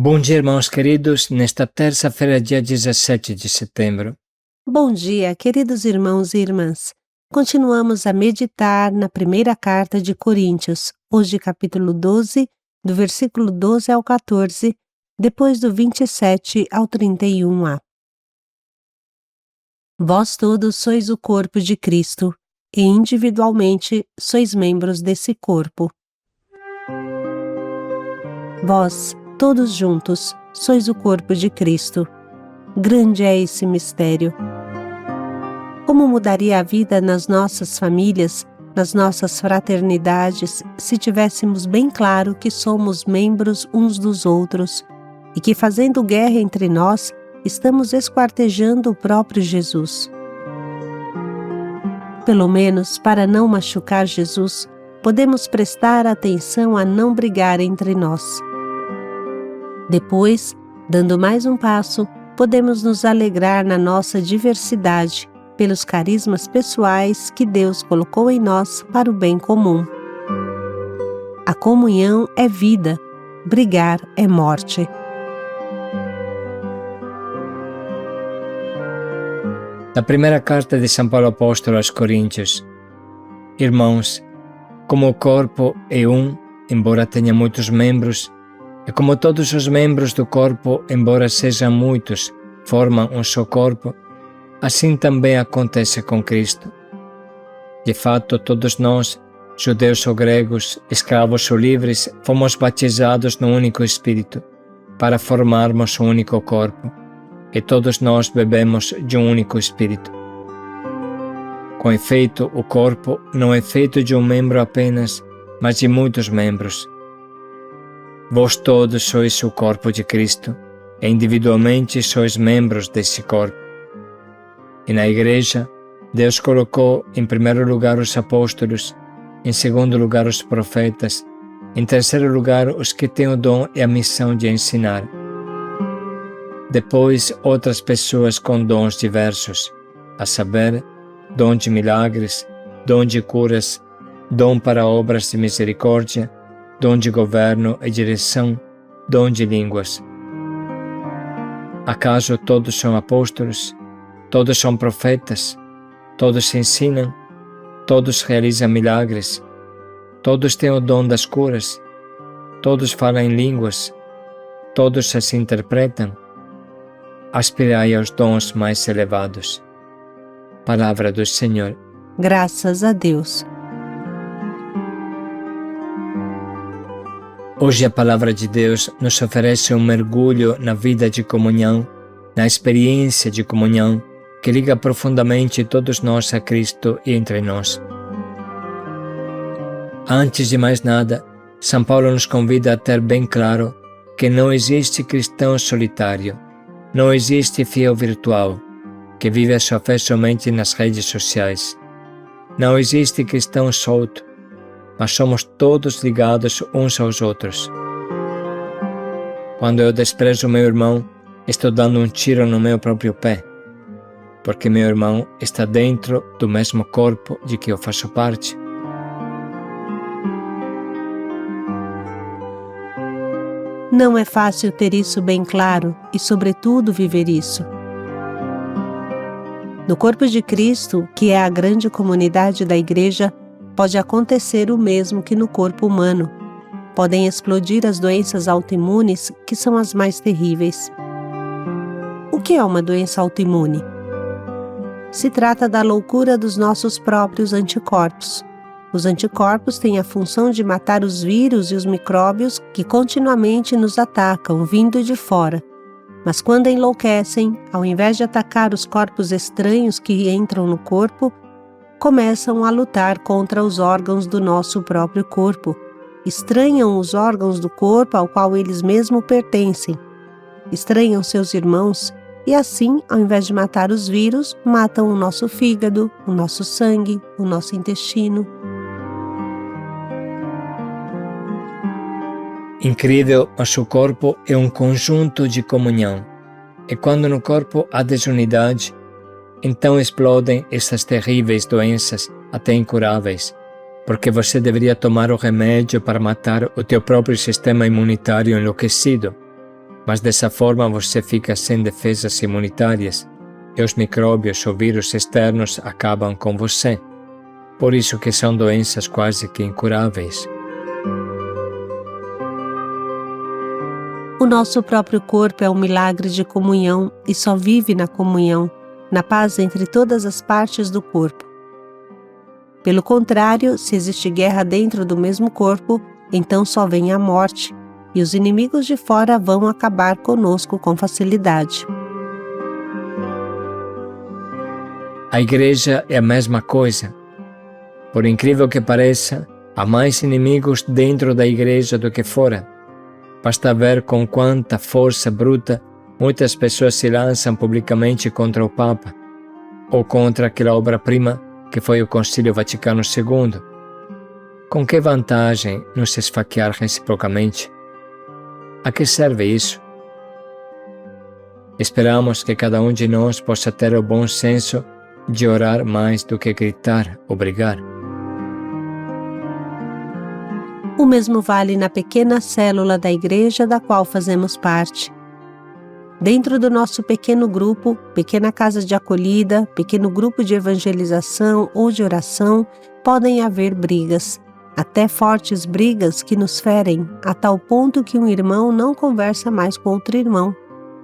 Bom dia, irmãos queridos, nesta terça-feira, dia 17 de setembro. Bom dia, queridos irmãos e irmãs. Continuamos a meditar na primeira carta de Coríntios, hoje capítulo 12, do versículo 12 ao 14, depois do 27 ao 31a. Vós todos sois o corpo de Cristo, e individualmente sois membros desse corpo. Vós, todos juntos, sois o corpo de Cristo. Grande é esse mistério. Como mudaria a vida nas nossas famílias, nas nossas fraternidades, se tivéssemos bem claro que somos membros uns dos outros e que, fazendo guerra entre nós, estamos esquartejando o próprio Jesus. Pelo menos, para não machucar Jesus, podemos prestar atenção a não brigar entre nós. Depois, dando mais um passo, podemos nos alegrar na nossa diversidade, pelos carismas pessoais que Deus colocou em nós para o bem comum. A comunhão é vida, brigar é morte. Na primeira carta de São Paulo Apóstolo aos Coríntios: Irmãos, como o corpo é um, embora tenha muitos membros, e como todos os membros do corpo, embora sejam muitos, formam um só corpo, assim também acontece com Cristo. De fato, todos nós, judeus ou gregos, escravos ou livres, fomos batizados no único Espírito, para formarmos um único corpo, e todos nós bebemos de um único Espírito. Com efeito, o corpo não é feito de um membro apenas, mas de muitos membros. Vós todos sois o corpo de Cristo, e individualmente sois membros desse corpo. E na Igreja, Deus colocou em primeiro lugar os apóstolos, em segundo lugar os profetas, em terceiro lugar os que têm o dom e a missão de ensinar. Depois, outras pessoas com dons diversos, a saber, dom de milagres, dom de curas, dom para obras de misericórdia, dom de governo e direção, dom de línguas. Acaso todos são apóstolos? Todos são profetas? Todos ensinam? Todos realizam milagres? Todos têm o dom das curas? Todos falam em línguas? Todos as interpretam? Aspirai aos dons mais elevados. Palavra do Senhor. Graças a Deus. Hoje a Palavra de Deus nos oferece um mergulho na vida de comunhão, na experiência de comunhão, que liga profundamente todos nós a Cristo e entre nós. Antes de mais nada, São Paulo nos convida a ter bem claro que não existe cristão solitário, não existe fiel virtual, que vive a sua fé somente nas redes sociais. Não existe cristão solto, mas somos todos ligados uns aos outros. Quando eu desprezo meu irmão, estou dando um tiro no meu próprio pé, porque meu irmão está dentro do mesmo corpo de que eu faço parte. Não é fácil ter isso bem claro e, sobretudo, viver isso. No corpo de Cristo, que é a grande comunidade da Igreja, pode acontecer o mesmo que no corpo humano. Podem explodir as doenças autoimunes, que são as mais terríveis. O que é uma doença autoimune? Se trata da loucura dos nossos próprios anticorpos. Os anticorpos têm a função de matar os vírus e os micróbios que continuamente nos atacam, vindo de fora. Mas quando enlouquecem, ao invés de atacar os corpos estranhos que entram no corpo, começam a lutar contra os órgãos do nosso próprio corpo. Estranham os órgãos do corpo ao qual eles mesmos pertencem. Estranham seus irmãos e assim, ao invés de matar os vírus, matam o nosso fígado, o nosso sangue, o nosso intestino. Incrível, mas o corpo é um conjunto de comunhão. E quando no corpo há desunidade, então explodem essas terríveis doenças, até incuráveis, porque você deveria tomar o remédio para matar o teu próprio sistema imunitário enlouquecido. mas dessa forma você fica sem defesas imunitárias e os micróbios ou vírus externos acabam com você. Por isso que são doenças quase que incuráveis. O nosso próprio corpo é um milagre de comunhão e só vive na comunhão, na paz entre todas as partes do corpo. Pelo contrário, se existe guerra dentro do mesmo corpo, então só vem a morte, e os inimigos de fora vão acabar conosco com facilidade. A igreja é a mesma coisa. Por incrível que pareça, há mais inimigos dentro da igreja do que fora. Basta ver com quanta força bruta muitas pessoas se lançam publicamente contra o Papa ou contra aquela obra-prima que foi o Concílio Vaticano II. Com que vantagem nos esfaquear reciprocamente? A que serve isso? Esperamos que cada um de nós possa ter o bom senso de orar mais do que gritar ou brigar. O mesmo vale na pequena célula da igreja da qual fazemos parte. Dentro do nosso pequeno grupo, pequena casa de acolhida, pequeno grupo de evangelização ou de oração, podem haver brigas, até fortes brigas que nos ferem, a tal ponto que um irmão não conversa mais com outro irmão,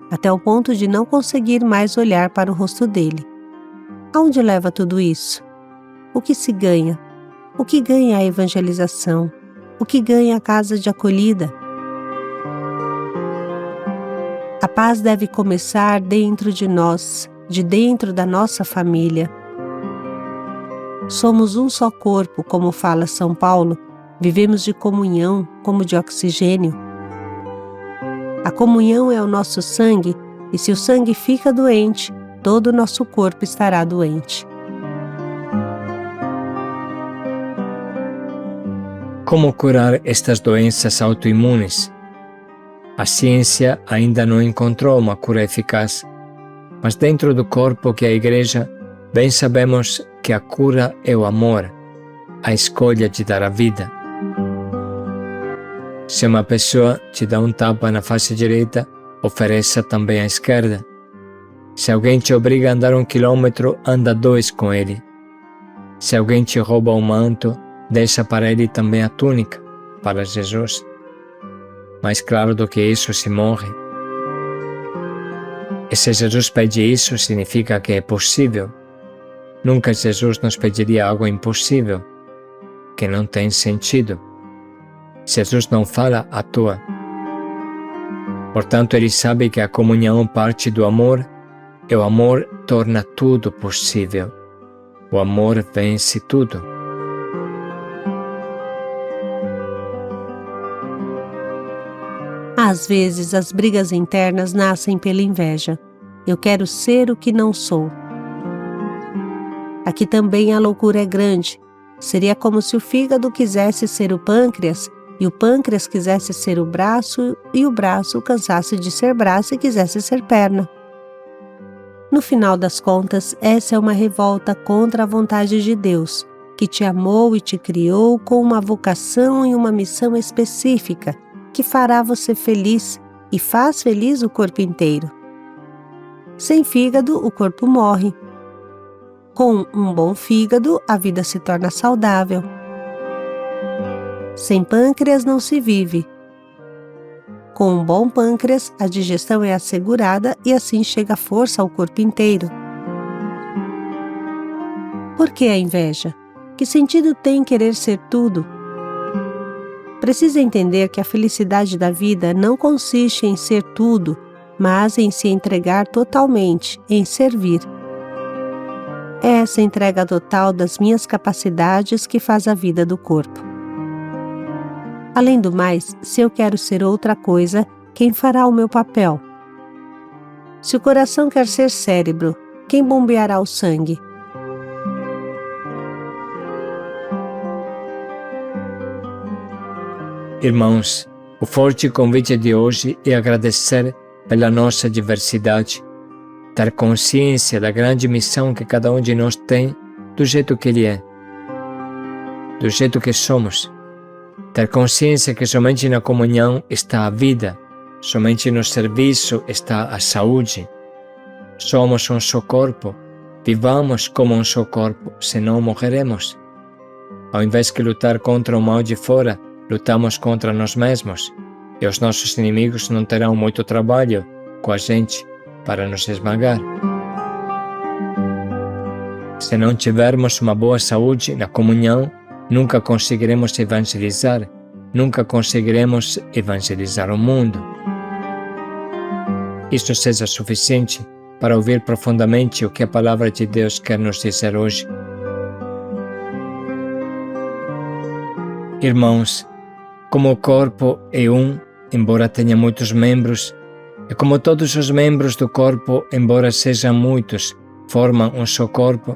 até o ponto de não conseguir mais olhar para o rosto dele. Aonde leva tudo isso? O que se ganha? O que ganha a evangelização? O que ganha a casa de acolhida? A paz deve começar dentro de nós, de dentro da nossa família. Somos um só corpo, como fala São Paulo, vivemos de comunhão, como de oxigênio. A comunhão é o nosso sangue, e se o sangue fica doente, todo o nosso corpo estará doente. Como curar estas doenças autoimunes? A ciência ainda não encontrou uma cura eficaz, mas dentro do corpo que é a Igreja, bem sabemos que a cura é o amor, a escolha de dar a vida. Se uma pessoa te dá um tapa na face direita, ofereça também a esquerda. Se alguém te obriga a andar 1 quilômetro, anda 2 com ele. Se alguém te rouba um manto, deixa para ele também a túnica, para Jesus. Mais claro do que isso se morre. E se Jesus pede isso, significa que é possível. Nunca Jesus nos pediria algo impossível, que não tem sentido. Jesus não fala à toa. Portanto, ele sabe que a comunhão parte do amor, e o amor torna tudo possível. O amor vence tudo. Às vezes, as brigas internas nascem pela inveja. Eu quero ser o que não sou. Aqui também a loucura é grande. Seria como se o fígado quisesse ser o pâncreas, e o pâncreas quisesse ser o braço, e o braço cansasse de ser braço e quisesse ser perna. No final das contas, essa é uma revolta contra a vontade de Deus, que te amou e te criou com uma vocação e uma missão específica, que fará você feliz e faz feliz o corpo inteiro. Sem fígado, o corpo morre. Com um bom fígado, a vida se torna saudável. Sem pâncreas não se vive. Com um bom pâncreas, a digestão é assegurada e assim chega força ao corpo inteiro. Por que a inveja? Que sentido tem querer ser tudo? Precisa entender que a felicidade da vida não consiste em ser tudo, mas em se entregar totalmente, em servir. É essa entrega total das minhas capacidades que faz a vida do corpo. Além do mais, se eu quero ser outra coisa, quem fará o meu papel? Se o coração quer ser cérebro, quem bombeará o sangue? Irmãos, o forte convite de hoje é agradecer pela nossa diversidade, ter consciência da grande missão que cada um de nós tem do jeito que ele é, do jeito que somos, ter consciência que somente na comunhão está a vida Somente no serviço está a saúde. Somos um só corpo. Vivamos como um só corpo, senão morreremos. Ao invés de lutar contra o mal de fora, lutamos contra nós mesmos. E os nossos inimigos não terão muito trabalho com a gente para nos esmagar. Se não tivermos uma boa saúde na comunhão, nunca conseguiremos evangelizar, nunca conseguiremos evangelizar o mundo. Isto seja suficiente para ouvir profundamente o que a palavra de Deus quer nos dizer hoje. Irmãos, como o corpo é um, embora tenha muitos membros, e como todos os membros do corpo, embora sejam muitos, formam um só corpo,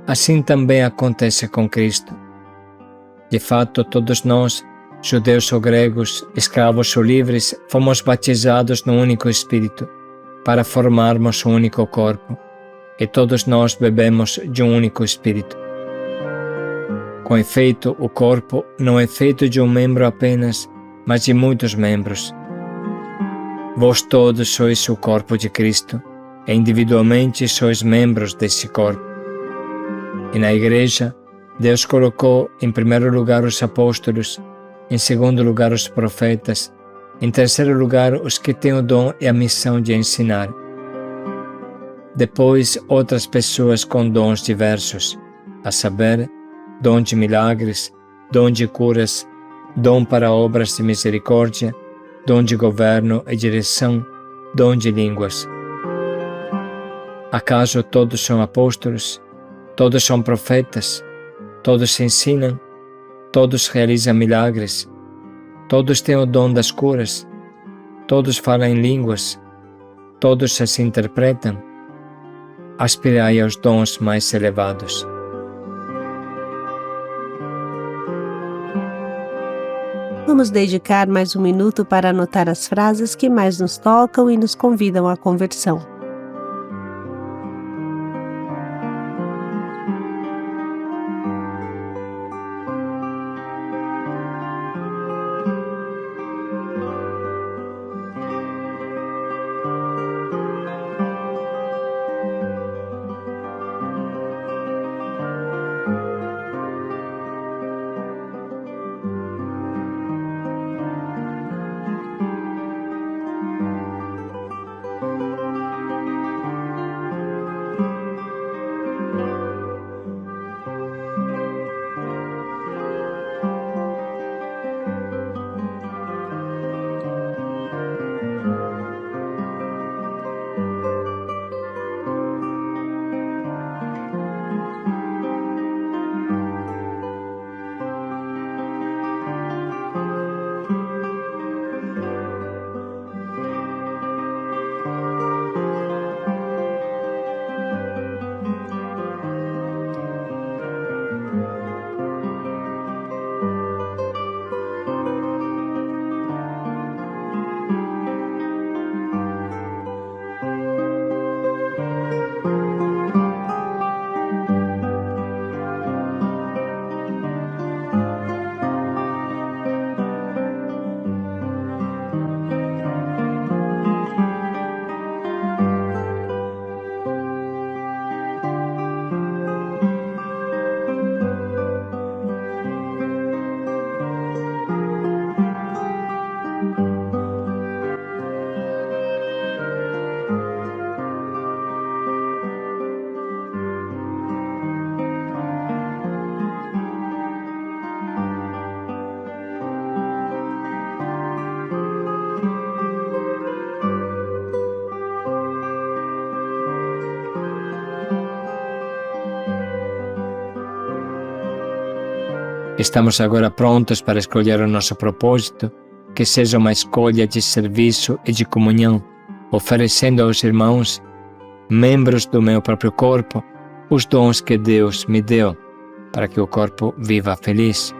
assim também acontece com Cristo. De fato, todos nós, judeus ou gregos, escravos ou livres, fomos batizados no único Espírito, para formarmos um único corpo, e todos nós bebemos de um único Espírito. Com efeito, o corpo não é feito de um membro apenas, mas de muitos membros. Vós todos sois o corpo de Cristo, e individualmente sois membros desse corpo. E na Igreja, Deus colocou em primeiro lugar os apóstolos, em segundo lugar os profetas, em terceiro lugar os que têm o dom e a missão de ensinar. Depois, outras pessoas com dons diversos, a saber, dom de milagres, dom de curas, dom para obras de misericórdia, dom de governo e direção, dom de línguas. Acaso todos são apóstolos? Todos são profetas? Todos ensinam? Todos realizam milagres? Todos têm o dom das curas? Todos falam em línguas? Todos as interpretam? Aspirai aos dons mais elevados. Vamos dedicar mais um minuto para anotar as frases que mais nos tocam e nos convidam à conversão. Estamos agora prontos para escolher o nosso propósito, que seja uma escolha de serviço e de comunhão, oferecendo aos irmãos, membros do meu próprio corpo, os dons que Deus me deu, para que o corpo viva feliz.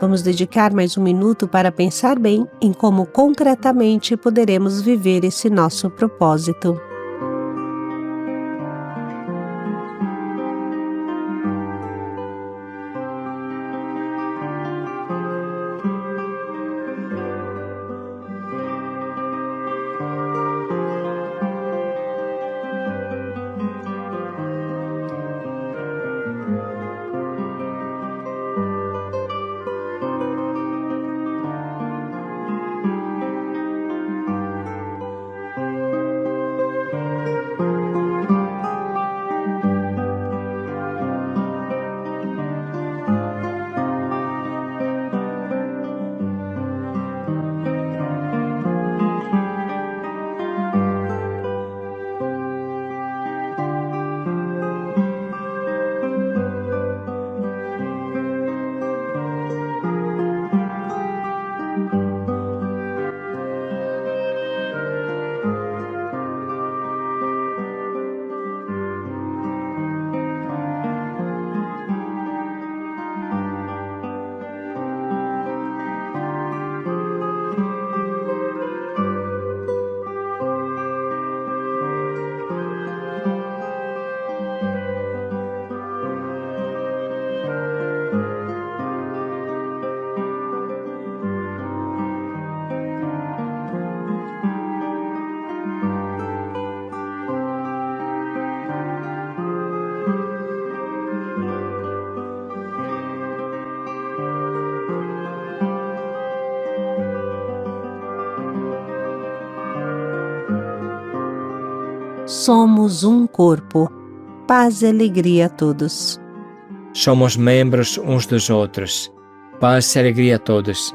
Vamos dedicar mais um minuto para pensar bem em como concretamente poderemos viver esse nosso propósito. Somos um corpo. Paz e alegria a todos. Somos membros uns dos outros. Paz e alegria a todos.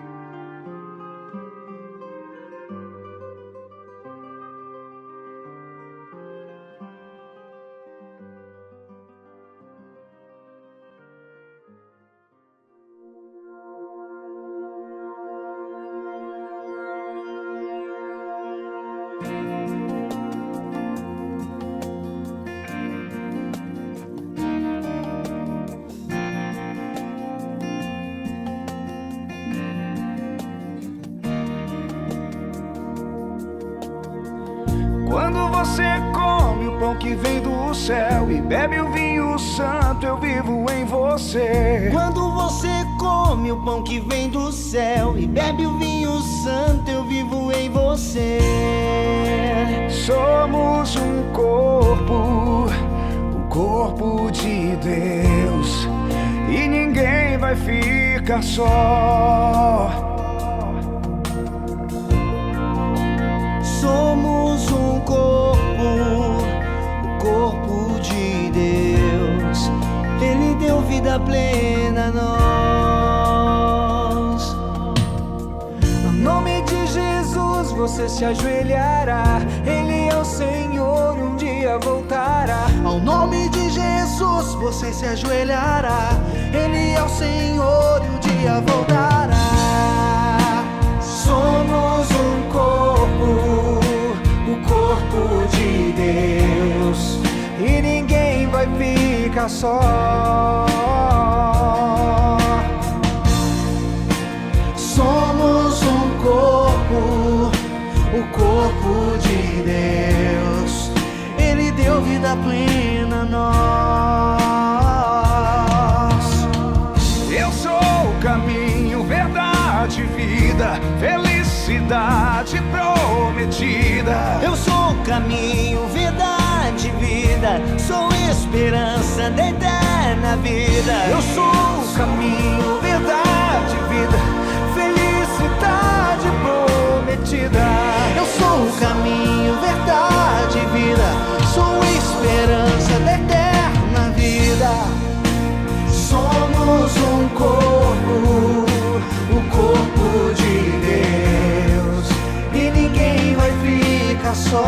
Quando você come o pão que vem do céu e bebe o vinho santo, eu vivo em você. Quando você come o pão que vem do céu e bebe o vinho santo, eu vivo em você. Somos um corpo, o corpo de Deus, e ninguém vai ficar só. Somos um corpo, o corpo de Deus. Ele deu vida plena a nós. No nome de Jesus você se ajoelhará. Ele é o Senhor, um dia voltará. Ao nome de Jesus você se ajoelhará. Ele é o Senhor e um dia voltará. Somos um corpo, o corpo de Deus, e ninguém vai ficar só. Somos um corpo, o corpo de Deus. Ele deu vida plena a nós. Eu sou o caminho, verdade e vida, felicidade prometida. Eu sou o caminho, verdade e vida, sou esperança da eterna vida. Eu sou o caminho, verdade e vida, felicidade prometida. Eu sou o caminho, verdade e vida, sou esperança da eterna vida. Somos um corpo, o corpo de Deus, e ninguém vai ficar só.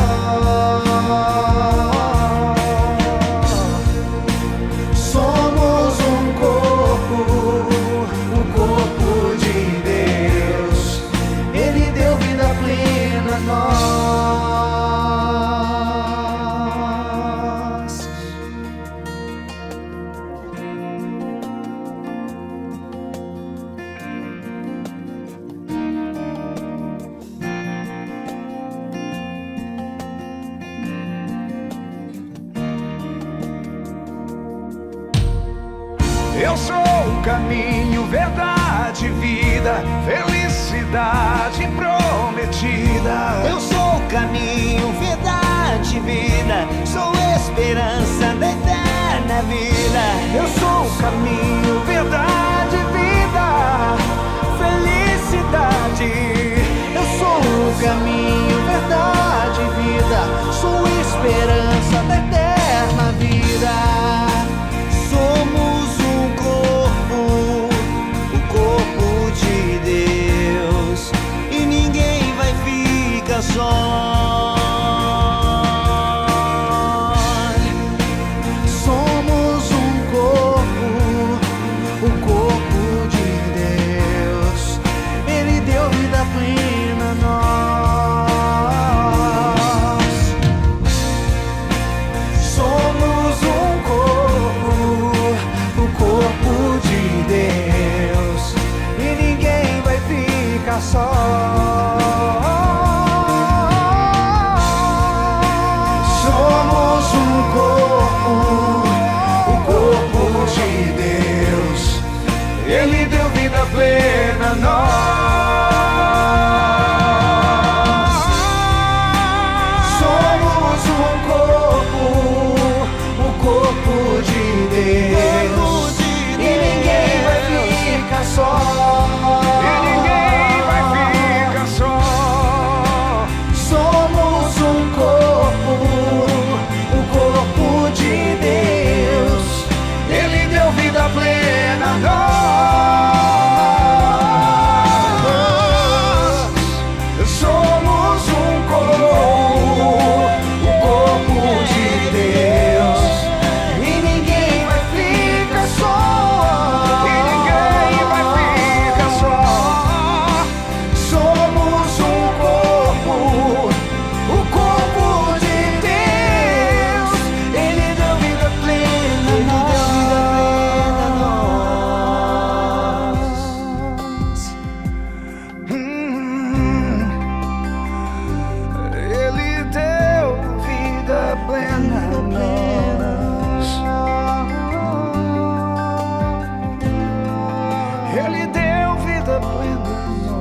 Somos um corpo, o corpo de Deus, Ele deu vida plena a nós. Eu sou o caminho, verdade, vida, felicidade prometida. Eu sou o caminho, verdade, vida, sou esperança da eterna vida. Eu sou o caminho, verdade, vida, felicidade. Eu sou o caminho, verdade, vida, sou esperança da eterna vida. Somos um corpo, o corpo de Deus, e ninguém vai ficar só. Somos um corpo, o corpo de Deus, Ele deu vida plena a nós. Somos um corpo, o corpo de Deus, E ninguém vai ficar só. somos um corpo, o corpo de Deus, Ele deu vida plena a nós. somos um corpo, o corpo de Deus, e ninguém vai ficar só. E ninguém vai ficar só. Somos um corpo, o corpo de Deus, Ele deu vida plena a nós. Somos um corpo, o corpo de Deus. e ninguém vai ficar só. E ninguém vai ficar só. Somos um corpo, o corpo de Deus, Ele deu vida plena, Ele deu vida plena a nós. Ele deu vida plena a nós. Ele deu vida plena a nós.